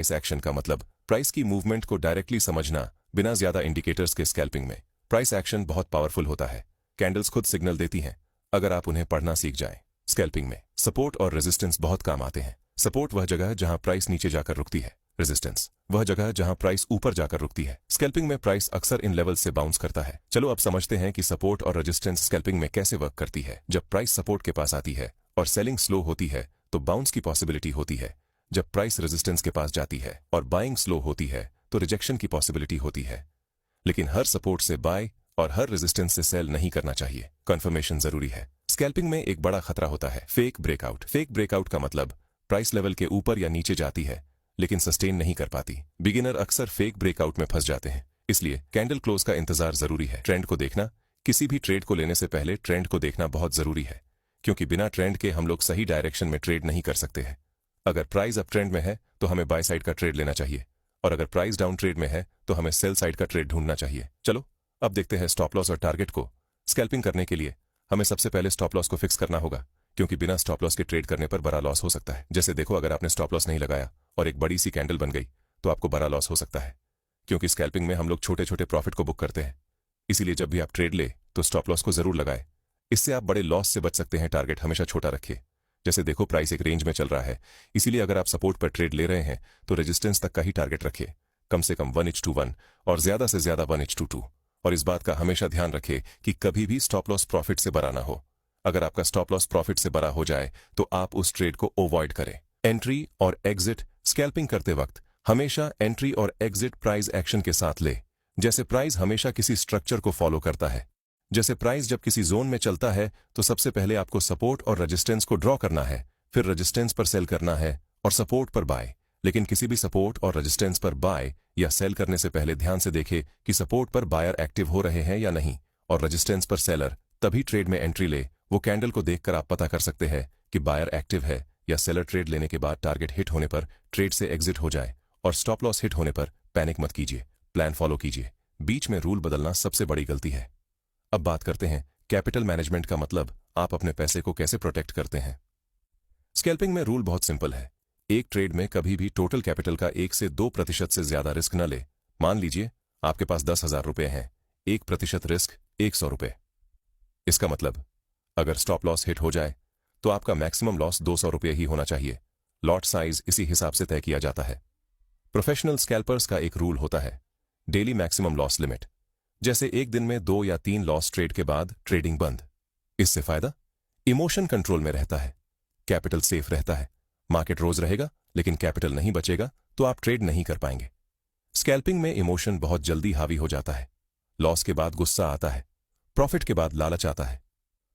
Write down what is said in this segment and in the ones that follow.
इस एक्शन का मतलब प्राइस की मूवमेंट को डायरेक्टली समझना बिना ज्यादा इंडिकेटर्स के। स्कैल्पिंग में प्राइस एक्शन बहुत पावरफुल होता है। कैंडल्स खुद सिग्नल देती हैं अगर आप उन्हें पढ़ना सीख जाएं। स्कैल्पिंग में सपोर्ट और रेजिस्टेंस बहुत काम आते हैं। सपोर्ट वह जगह जहां प्राइस नीचे जाकर रुकती है, रेजिस्टेंस वह जगह जहां प्राइस ऊपर जाकर रुकती है। स्कैल्पिंग में प्राइस अक्सर इन लेवल से बाउंस करता है। चलो अब समझते हैं कि सपोर्ट और रेजिस्टेंस स्कैल्पिंग में कैसे वर्क करती है। जब प्राइस सपोर्ट के पास आती है और सेलिंग स्लो होती है तो बाउंस की पॉसिबिलिटी होती है। जब प्राइस रेजिस्टेंस के पास जाती है और बाइंग स्लो होती है तो रिजेक्शन की पॉसिबिलिटी होती है। लेकिन हर सपोर्ट से बाय और हर रेजिस्टेंस से सेल नहीं करना चाहिए। कंफर्मेशन जरूरी है। स्कैल्पिंग में एक बड़ा खतरा होता है फेक ब्रेकआउट। फेक ब्रेकआउट का मतलब प्राइस लेवल के ऊपर या नीचे जाती है लेकिन सस्टेन नहीं कर पाती। बिगिनर अक्सर फेक ब्रेकआउट में फंस जाते हैं। इसलिए कैंडल क्लोज का इंतजार जरूरी है। ट्रेंड को देखना, किसी भी ट्रेड को लेने से पहले ट्रेंड को देखना बहुत जरूरी है, क्योंकि बिना ट्रेंड के हम लोग सही डायरेक्शन में ट्रेड नहीं कर सकते हैं। अगर प्राइस अप ट्रेंड में है तो हमें बाय साइड का ट्रेड लेना चाहिए, और अगर प्राइस डाउन ट्रेड में है तो हमें सेल साइड का ट्रेड ढूंढना चाहिए। चलो अब देखते हैं स्टॉप लॉस और टारगेट को। स्कैल्पिंग करने के लिए हमें सबसे पहले स्टॉप लॉस को फिक्स करना होगा, क्योंकि बिना स्टॉप लॉस के ट्रेड करने पर बड़ा लॉस हो सकता है। जैसे देखो, अगर आपने स्टॉप लॉस नहीं लगाया और एक बड़ी सी कैंडल बन गई तो आपको बड़ा लॉस हो सकता है, क्योंकि स्कैल्पिंग में हम लोग छोटे छोटे प्रॉफिट को बुक करते हैं। इसीलिए जब भी आप ट्रेड ले तो स्टॉप लॉस को जरूर लगाए, इससे आप बड़े लॉस से बच सकते हैं। टारगेट हमेशा छोटा रखिए। जैसे देखो, प्राइस एक रेंज में चल रहा है, इसीलिए अगर आप सपोर्ट पर ट्रेड ले रहे हैं तो रेजिस्टेंस तक का ही टारगेट रखिए, कम से कम 1:1 और ज्यादा से ज्यादा 1:2। और इस बात का हमेशा ध्यान रखें कि कभी भी स्टॉप लॉस प्रॉफिट से बड़ा ना हो। अगर आपका स्टॉप लॉस प्रॉफिट से बड़ा हो जाए तो आप उस ट्रेड को अवॉइड करें। एंट्री और एग्जिट स्कैल्पिंग करते वक्त हमेशा एंट्री और एग्जिट प्राइस एक्शन के साथ ले। जैसे प्राइस हमेशा किसी स्ट्रक्चर को फॉलो करता है। जैसे प्राइस जब किसी जोन में चलता है तो सबसे पहले आपको सपोर्ट और रेजिस्टेंस को ड्रॉ करना है, फिर रेजिस्टेंस पर सेल करना है और सपोर्ट पर बाय। लेकिन किसी भी सपोर्ट और रेजिस्टेंस पर बाय या सेल करने से पहले ध्यान से देखें कि सपोर्ट पर बायर एक्टिव हो रहे हैं या नहीं, और रेजिस्टेंस पर सेलर, तभी ट्रेड में एंट्री ले। वो कैंडल को देखकर आप पता कर सकते हैं कि बायर एक्टिव है या सेलर। ट्रेड लेने के बाद टारगेट हिट होने पर ट्रेड से एग्जिट हो जाए, और स्टॉप लॉस हिट होने पर पैनिक मत कीजिए, प्लान फॉलो कीजिए। बीच में रूल बदलना सबसे बड़ी गलती है। अब बात करते हैं कैपिटल मैनेजमेंट का, मतलब आप अपने पैसे को कैसे प्रोटेक्ट करते हैं। स्कैल्पिंग में रूल बहुत सिंपल है। एक ट्रेड में कभी भी टोटल कैपिटल का 1 से 2% से ज्यादा रिस्क न ले। मान लीजिए आपके पास 10,000 रुपए हैं, 1% रिस्क 100 रुपए। इसका मतलब अगर स्टॉप लॉस हिट हो जाए तो आपका मैक्सिमम लॉस 200 रुपये ही होना चाहिए। लॉट साइज इसी हिसाब से तय किया जाता है। प्रोफेशनल स्कैल्पर्स का एक रूल होता है, डेली मैक्सिमम लॉस लिमिट। जैसे एक दिन में 2 या 3 लॉस ट्रेड के बाद ट्रेडिंग बंद। इससे फायदा, इमोशन कंट्रोल में रहता है, कैपिटल सेफ रहता है। मार्केट रोज रहेगा लेकिन कैपिटल नहीं बचेगा तो आप ट्रेड नहीं कर पाएंगे। स्कैल्पिंग में इमोशन बहुत जल्दी हावी हो जाता है। लॉस के बाद गुस्सा आता है, प्रॉफिट के बाद लालच आता है।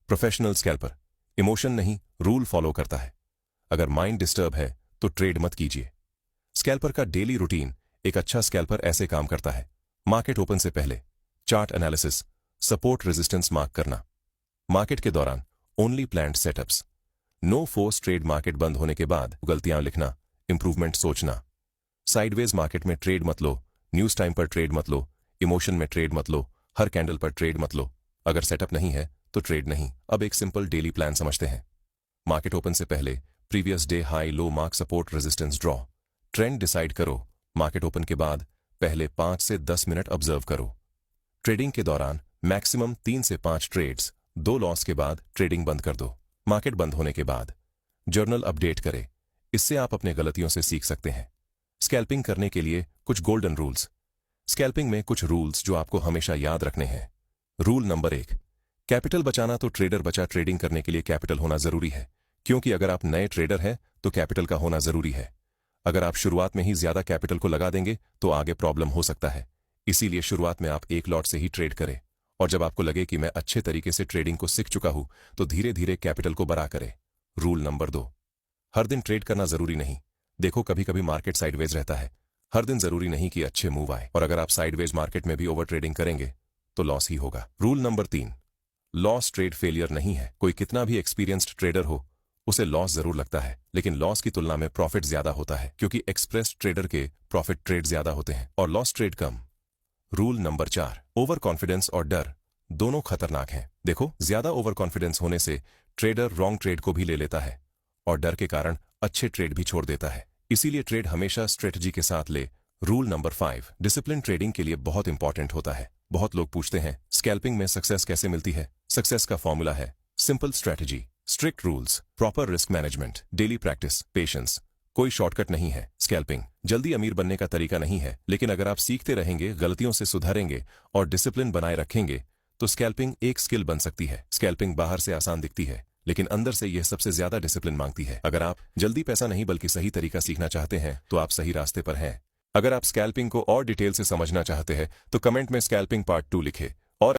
प्रोफेशनल स्कैल्पर इमोशन नहीं, रूल फॉलो करता है। अगर माइंड डिस्टर्ब है तो ट्रेड मत कीजिए। स्कैल्पर का डेली रूटीन। एक अच्छा स्कैल्पर ऐसे काम करता है। मार्केट ओपन से पहले chart analysis, support resistance mark करना। मार्केट के दौरान only planned setups. No force trade. Market बंद होने के बाद गलतियां लिखना, इंप्रूवमेंट सोचना। साइडवेज मार्केट में ट्रेड मत लो, न्यूज टाइम पर ट्रेड मत लो, इमोशन में ट्रेड मत लो, हर कैंडल पर ट्रेड मत लो। अगर सेटअप नहीं है तो ट्रेड नहीं। अब एक सिंपल डेली प्लान समझते हैं। मार्केट ओपन से पहले previous day high low mark, support resistance draw. Trend decide करो। मार्केट ओपन के बाद पहले 5 से 10 मिनट ऑब्जर्व करो। ट्रेडिंग के दौरान मैक्सिमम 3 से 5 ट्रेड्स। 2 लॉस के बाद ट्रेडिंग बंद कर दो। मार्केट बंद होने के बाद जर्नल अपडेट करें, इससे आप अपने गलतियों से सीख सकते हैं। स्कैल्पिंग करने के लिए कुछ गोल्डन रूल्स। स्कैल्पिंग में कुछ रूल्स जो आपको हमेशा याद रखने हैं। रूल नंबर 1, कैपिटल बचाना तो ट्रेडर बचा। ट्रेडिंग करने के लिए कैपिटल होना जरूरी है, क्योंकि अगर आप नए ट्रेडर हैं तो कैपिटल का होना जरूरी है। अगर आप शुरुआत में ही ज्यादा कैपिटल को लगा देंगे तो आगे प्रॉब्लम हो सकता है। इसीलिए शुरुआत में आप एक लॉट से ही ट्रेड करें, और जब आपको लगे कि मैं अच्छे तरीके से ट्रेडिंग को सीख चुका हूं तो धीरे धीरे कैपिटल को बढ़ा करें। रूल नंबर 2, हर दिन ट्रेड करना जरूरी नहीं। देखो, कभी कभी मार्केट साइडवेज रहता है। हर दिन जरूरी नहीं कि अच्छे मूव आए, और अगर आप साइडवेज मार्केट में भी ओवर ट्रेडिंग करेंगे तो लॉस ही होगा। Rule number 3, loss trade failure नहीं है। कोई कितना भी एक्सपीरियंस्ड ट्रेडर हो, उसे लॉस जरूर लगता है, लेकिन लॉस की तुलना में प्रॉफिट ज्यादा होता है, क्योंकि एक्सप्रेस ट्रेडर के प्रॉफिट ट्रेड ज्यादा होते हैं और लॉस ट्रेड कम। रूल नंबर 4, ओवर कॉन्फिडेंस और डर दोनों खतरनाक हैं। देखो, ज्यादा ओवर कॉन्फिडेंस होने से ट्रेडर रॉन्ग ट्रेड को भी ले लेता है, और डर के कारण अच्छे ट्रेड भी छोड़ देता है। इसीलिए ट्रेड हमेशा स्ट्रेटजी के साथ ले। रूल नंबर 5, डिसिप्लिन ट्रेडिंग के लिए बहुत इंपॉर्टेंट होता है। बहुत लोग पूछते हैं स्कैल्पिंग में सक्सेस कैसे मिलती है। सक्सेस का फॉर्मूला है simple strategy, strict rules, proper risk management, daily practice, patience. कोई शॉर्टकट नहीं है। स्कैल्पिंग जल्दी अमीर बनने का तरीका नहीं है, लेकिन अगर आप सीखते रहेंगे, गलतियों से सुधरेंगे और डिसिप्लिन बनाए रखेंगे तो स्कैल्पिंग एक स्किल बन सकती है। स्कैल्पिंग बाहर से आसान दिखती है, लेकिन अंदर से यह सबसे ज्यादा डिसिप्लिन मांगती है। अगर आप जल्दी पैसा नहीं बल्कि सही तरीका सीखना चाहते हैं तो आप सही रास्ते पर हैं। अगर आप स्कैल्पिंग को और डिटेल से समझना चाहते हैं तो कमेंट में स्कैल्पिंग पार्ट 2 लिखें।